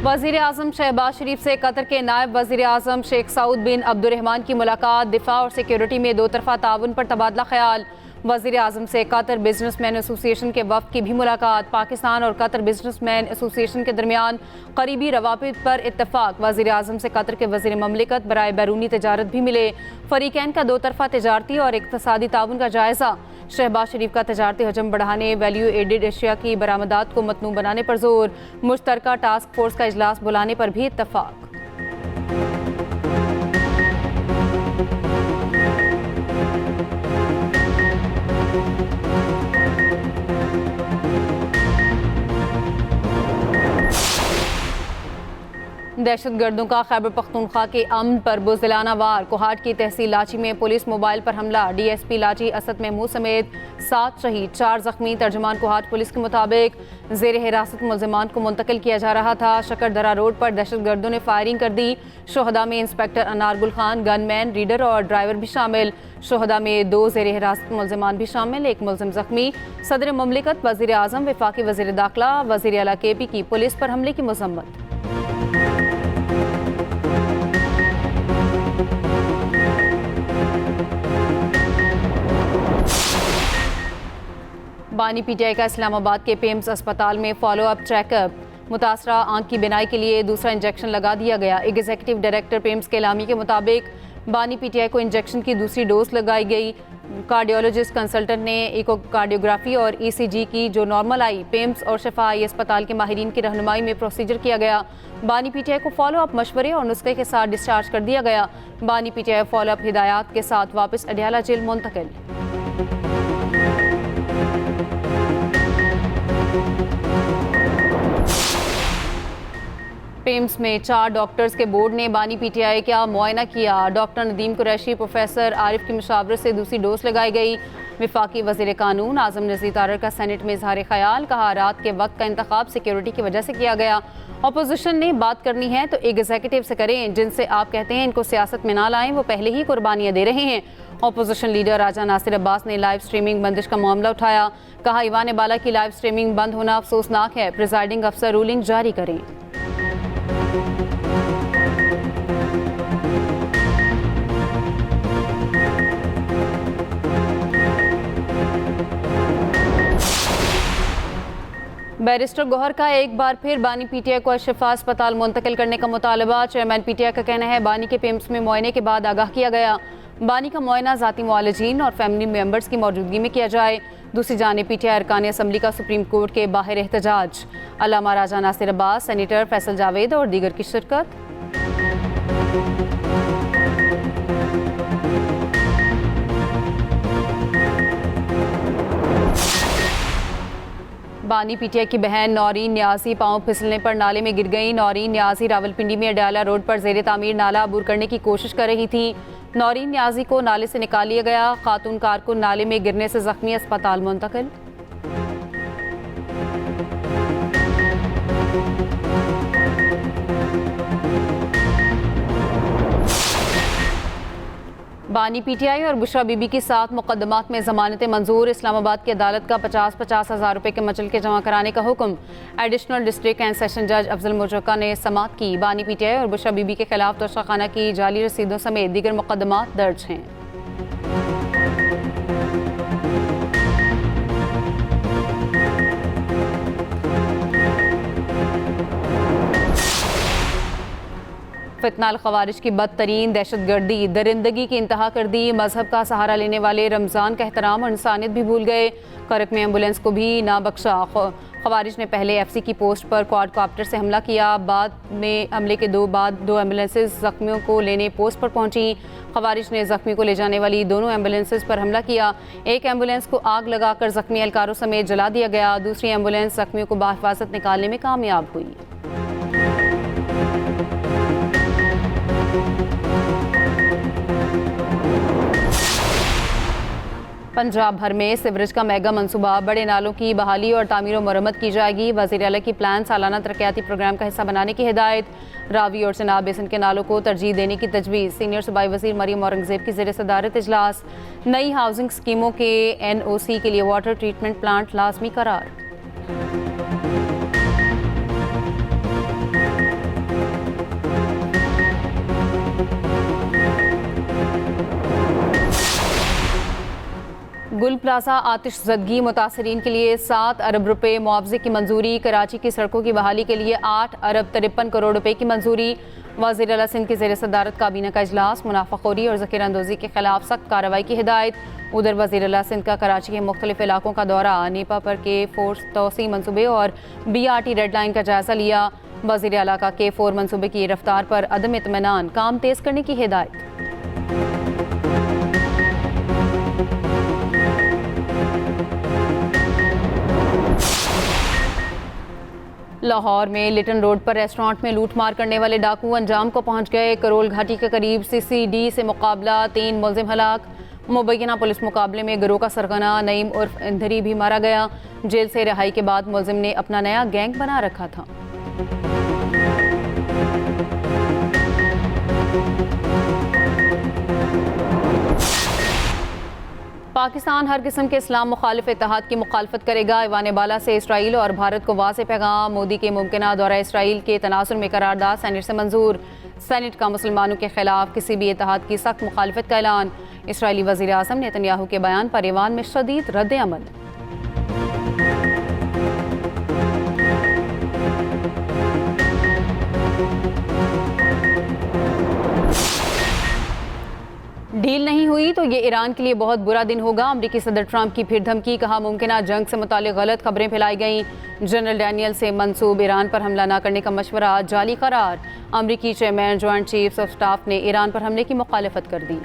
वज़ीर आज़म शहबाज शरीफ से कतर के नायब वज़ीर आज़म शेख सऊद बिन अब्दुर्रहमान की मुलाकात। दिफा और सिक्योरिटी में दो तरफ़ा ताउन पर तबादला ख्याल। वज़ीर आज़म से कतर बिजनेसमैन एसोसिएशन के वफ़द की भी मुलाकात। पाकिस्तान और कतर बिजनेसमैन एसोसिएशन के दरमियान करीबी रवाबित पर इत्तफ़ाक़। वज़ीर आज़म से कतर के वज़ीर ममलिकत बराए बैरूनी तजारत भी मिले। फ़रीक़ैन का दो तरफ़ा तजारती और इक़्तिसादी ताउन का जायज़ा। शहबाज शरीफ का तजारती हजम बढ़ाने, वैल्यू एडेड एशिया की बरामदात को मतनू बनाने पर जोर। मुश्तरका टास्क फोर्स का इजलास बुलाने पर भी इत्तफ़ाक़। दहशतगर्दों का खैबर पख्तूनख्वा के अमन पर बुज़दिलाना वार। कोहाट की तहसील लाची में पुलिस मोबाइल पर हमला। DSP लाची असद महमूद समेत 7 शहीद 4 जख्मी। तर्जुमान कोहाट पुलिस के मुताबिक ज़ेर हिरासत मुल्ज़िमान को मुंतकिल किया जा रहा था। शकरदरा रोड पर दहशतगर्दों ने फायरिंग कर दी। शोहदा में इंस्पेक्टर अनारगुल खान, गनमैन, रीडर और ड्राइवर भी शामिल। शोहदा में 2 ज़ेर हिरासत मुल्ज़िमान भी शामिल, 1 मुल्ज़िम जख्मी। सदर ममलिकत, वज़ीर आज़म, वफाकी वज़ीर दाखिला, वज़ीर आला KP की पुलिस पर हमले की मज़म्मत। बानी PTI का इस्लामाबाद के PIMS अस्पताल में फॉलो अप चेकअप। मुतासरा आंख की बिनाई के लिए दूसरा इंजेक्शन लगा दिया गया। एग्जीक्यूटिव डायरेक्टर PIMS के एलामी के मुताबिक बानी PTI को इंजेक्शन की दूसरी डोज लगाई गई। कार्डियोलॉजिस्ट कंसल्टेंट ने इकोकार्डियोग्राफी और ECG की, जो नॉर्मल आई। PIMS और शिफा आई अस्पताल के माहिरीन की रहनुमाई में प्रोसीजर किया गया। बानी PTI को फॉलो अप मशवरे और नुस्खे के साथ डिस्चार्ज कर दिया गया। बानी PTI फॉलो अप हिदायत के साथ वापस अडियाला जेल मुंतकिल। PIMS में 4 डॉक्टर्स के बोर्ड ने बानी PTI का मुआयना किया। डॉक्टर नदीम कुरैशी, प्रोफेसर आरिफ की मुशावरत से दूसरी डोज लगाई गई। वफाकी वज़ीर कानून आज़म नज़ीर तारर का सेनेट में इजहार ख्याल। कहा, रात के वक्त का इंतखाब सिक्योरिटी की वजह से किया गया। अपोजिशन ने बात करनी है तो एग्जीक्यूटिव से करें। जिनसे आप कहते हैं इनको सियासत में ना लाएं, वो पहले ही कुर्बानियाँ दे रहे हैं। अपोजिशन लीडर राजा नासिर अब्बास ने लाइव स्ट्रीमिंग बंदिश का मामला उठाया। कहा, ईवान बाला की लाइव स्ट्रीमिंग बंद होना अफसोसनाक है। प्रिजाइडिंग अफसर रूलिंग जारी करें। बैरिस्टर गौहर का एक बार फिर बानी PTI को शिफा अस्पताल मुंतकिल करने का मुतालबा। चेयरमैन PTI का कहना है बानी के PIMS में मुआयने के बाद आगाह किया गया। बानी का मुआयना ज़ाती मुआलिजीन और फैमिली मेम्बर्स की मौजूदगी में किया जाए। दूसरी जानिब PTI अरकान असम्बली का सुप्रीम कोर्ट के बाहर एहतजाज। अल्लामा राजा नासिर अब्बास, सेनेटर फैसल जावेद और दीगर की शिरकत। बानी PTI की बहन नौरीन न्याजी पांव फिसलने पर नाले में गिर गई। नौरीन न्याजी रावलपिंडी में अडियाला रोड पर ज़ेरे तामीर नाला अबूर करने की कोशिश कर रही थी। नौरीन न्याजी को नाले से निकाल लिया गया। खातून कारकुन नाले में गिरने से जख्मी, अस्पताल मुंतकिल। बानी PTI और बुशरा बीबी की 7 मुकदमात में जमानत मंजूर। इस्लामाबाद की अदालत का 50-50 हज़ार रुपये के मचल के जमा कराने का हुक्म। एडिशनल डिस्ट्रिक्ट एंड सेशन जज अफजल मुजक्का ने समात की। बानी PTI और बुशरा बीबी के खिलाफ तोशाखाना की जाली रसीदों समेत दीगर मुकदमात दर्ज हैं। फितना अल खवारिज की बदतरीन दहशतगर्दी, दरिंदगी की इंतहा कर दी। मजहब का सहारा लेने वाले रमज़ान का एहतराम और इंसानियत भी भूल गए। करक में एम्बुलेंस को भी ना बख्शा। खवारिज ने पहले FC की पोस्ट पर क्वाडकॉप्टर से हमला किया। बाद में हमले के बाद 2 एम्बुलेंसेज जख्मियों को लेने पोस्ट पर पहुंची। खवारिज ने जख्मी को ले जाने वाली दोनों एम्बुलेंसेज पर हमला किया। एक एम्बुलेंस को आग लगाकर जख्मी एहलकारों समेत जला दिया गया। दूसरी एम्बुलेंस जख्मियों को बाहिफाजत निकालने में कामयाब हुई। पंजाब भर में सीवरेज का मेगा मंसूबा। बड़े नालों की बहाली और तामीर और मरम्मत की जाएगी। वज़ीर आला की प्लान सालाना तरक्याती प्रोग्राम का हिस्सा बनाने की हिदायत। रावी और चनाब बेसिन के नालों को तरजीह देने की तजवीज़। सीनियर सूबाई वज़ीर मरियम औरंगज़ेब की ज़ेर सदारत इजलास। नई हाउसिंग स्कीमों के NOC के लिए वाटर ट्रीटमेंट प्लांट लाजमी करार। प्लाजा आतिश ज़दगी मुतासरीन के लिए 7 अरब रुपए मुआवजे की मंजूरी। कराची की सड़कों की बहाली के लिए 8 अरब 53 करोड़ रुपए की मंजूरी। वज़ीर आला सिंध की ज़ेर सदारत काबीना का इजलास। मुनाफाखोरी और ज़ख़ीरा अंदोज़ी के खिलाफ सख्त कार्रवाई की हिदायत। उधर वज़ीर आला सिंध का कराची के मुख्तलिफ इलाकों का दौरा। नेपा पर के फोर्स तोसी मनसूबे और BRT रेड लाइन का जायज़ा लिया। वज़ीर आला का K4 मनसूबे की रफ्तार पर अदम इत्मीनान, काम तेज़ करने की हिदायत। लाहौर में लिटन रोड पर रेस्टोरेंट में लूटमार करने वाले डाकू अंजाम को पहुंच गए। करोल घाटी के करीब CCD से मुकाबला, 3 मुलजिम हलाक। मुबैना पुलिस मुकाबले में गिरोह का सरगना नईम उर्फ इंदरी भी मारा गया। जेल से रिहाई के बाद मुलजिम ने अपना नया गैंग बना रखा था। पाकिस्तान हर किस्म के इस्लाम मुखालिफ इत्तेहाद की मुखालफत करेगा। ऐवान बाला से इसराइल और भारत को वाज़ेह पैगाम। मोदी के मुमकिना दौरा इसराइल के तनाजुर में करारदाद सेनेट से मंजूर। सेनेट का मुसलमानों के खिलाफ किसी भी इत्तेहाद की सख्त मुखालफत का ऐलान। इसराइली वज़ीर आज़म नेतन्याहू के बयान पर ईरान में शदीद रद्द अमल। डील नहीं हुई तो ये ईरान के लिए बहुत बुरा दिन होगा। अमरीकी सदर ट्रंप की फिर धमकी। कहा मुमकिना जंग से मुताल्लिक गलत खबरें फैलाई गईं। जनरल डैनियल से मंसूब ईरान पर हमला न करने का मशवरा जाली करार। अमरीकी chairman joint chiefs of staff ने ईरान पर हमले की मुखालफत कर दी।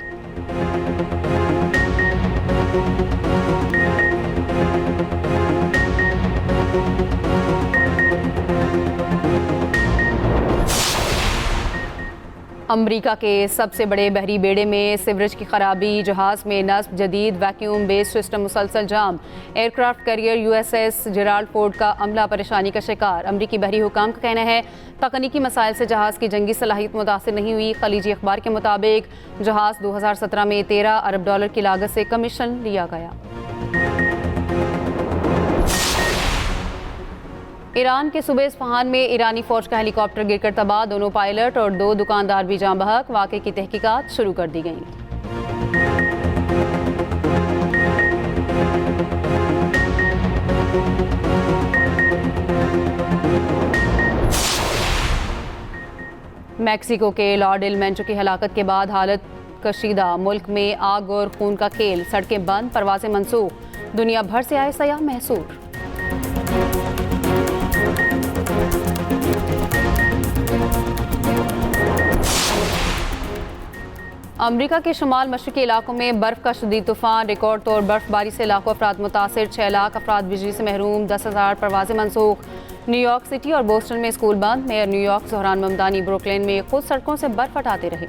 अमरीका के सबसे बड़े बहरी बेड़े में सीवरेज की खराबी। जहाज़ में नस्ब जदीद वैक्यूम बेस्ड सिस्टम मुसलसल जाम। Aircraft carrier USS Gerald Ford का अमला परेशानी का शिकार। अमरीकी बहरी हुकाम का कहना है तकनीकी मसाइल से जहाज़ की जंगी सलाहियत मुतासिर नहीं हुई। खलीजी अखबार के मुताबिक जहाज़ 2017 में $13 अरब की लागत से कमीशन लिया गया। ईरान के सूबे इस्फहान में ईरानी फौज का हेलीकॉप्टर गिरकर तबाह। दोनों पायलट और 2 दुकानदार भी जाँ बहक। वाक़े की तहकीकात शुरू कर दी गई। मैक्सिको के लॉ डेल मेंचो की हलाकत के बाद हालत कशीदा। मुल्क में आग और खून का खेल। सड़कें बंद, परवाजें मनसूख। दुनिया भर से आए सयाह महसूर। अमरीका के शुमाल मशरक़ी इलाकों में बर्फ़ का शदीद तूफ़ान। रिकॉर्ड तौर बर्फबारी से लाखों अफराद मुतासिर। 6 लाख अफराद बिजली से महरूम। 10,000 परवाजें मनसूख। न्यूयॉर्क सिटी और बोस्टन में स्कूल बंद। Mayor New York Zohran Mamdani Brooklyn में खुद सड़कों से बर्फ हटाते रहे।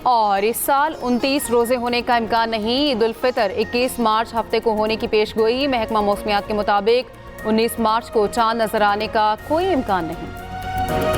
और इस साल 29 रोजे होने का इम्कान नहीं। ईद उल फितर 21 मार्च हफ्ते को होने की पेशगोई। महकमा मौसमियात के मुताबिक 19 मार्च को चांद नजर आने का कोई इम्कान नहीं।